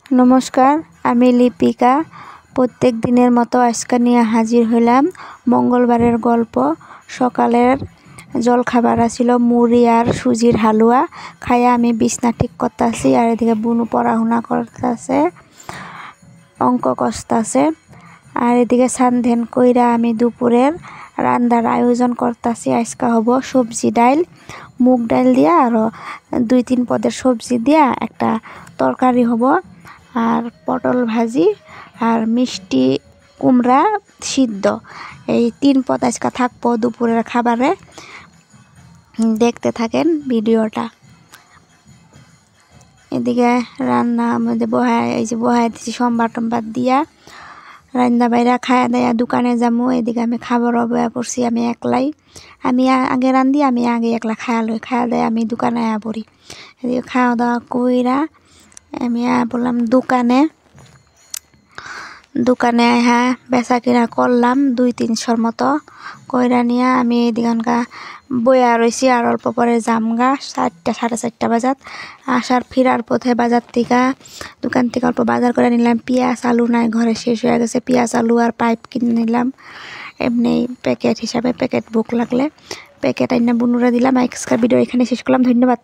নমস্কার, আমি লিপিকা। প্রত্যেক দিনের মতো আজকে নিয়ে হাজির হলাম মঙ্গলবারের গল্প। সকালের জলখাবার ছিল মুড়ি আর সুজির হালুয়া। খাইয়া আমি বিছনা ঠিক করতেছি, আর এদিকে বুনু পড়াশোনা করতেছে, অঙ্ক কষতেছে। আর এদিকে সানধেন কইরা আমি দুপুরের রান্নার আয়োজন করতেছি। আজকে হব সবজি ডাইল, মুগ ডাইল দিয়া আরও 2-3 পদের সবজি দিয়া একটা তরকারি হব, আর পটল ভাজি আর মিষ্টি কুমড়া সিদ্ধ। এই 3 পদ আজকে থাকবো দুপুরের খাবারে। দেখতে থাকেন ভিডিওটা। এদিকে রান্না আমাদের বহাই দিচ্ছি সম্বার টম্বার দিয়া। রান্না বাইরা খায়া দেয়া দোকানে যাবো। এদিকে আমি খাবার অবয়া পড়ছি, আমি একলাই। আমি আগে রান্ধি, আমি আগে একলা খায়া দেয় আমি দোকানে আয়া পড়ি। এদিকে খাওয়া দাওয়া কইরা আমি বললাম দোকানে হ্যাঁ বেচা কিনা করলাম 200-300 মতো কইরা নিয়ে আমি এদিকে বইয়া রয়েছি। আর অল্প পরে জামগা 4টা 4:30 বাজাত। আসার ফিরার পথে দোকান থেকে অল্প বাজার করে নিলাম। পেঁয়াজ আলু নাই, ঘরে শেষ হয়ে গেছে। পেঁয়াজ আলু আর পাইপ কিনে নিলাম এমনি প্যাকেট হিসাবে। প্যাকেট ভোগ লাগলে প্যাকেট আইনা বুনুরে দিলাম। আজকের ভিডিও এখানে শেষ করলাম। ধন্যবাদ।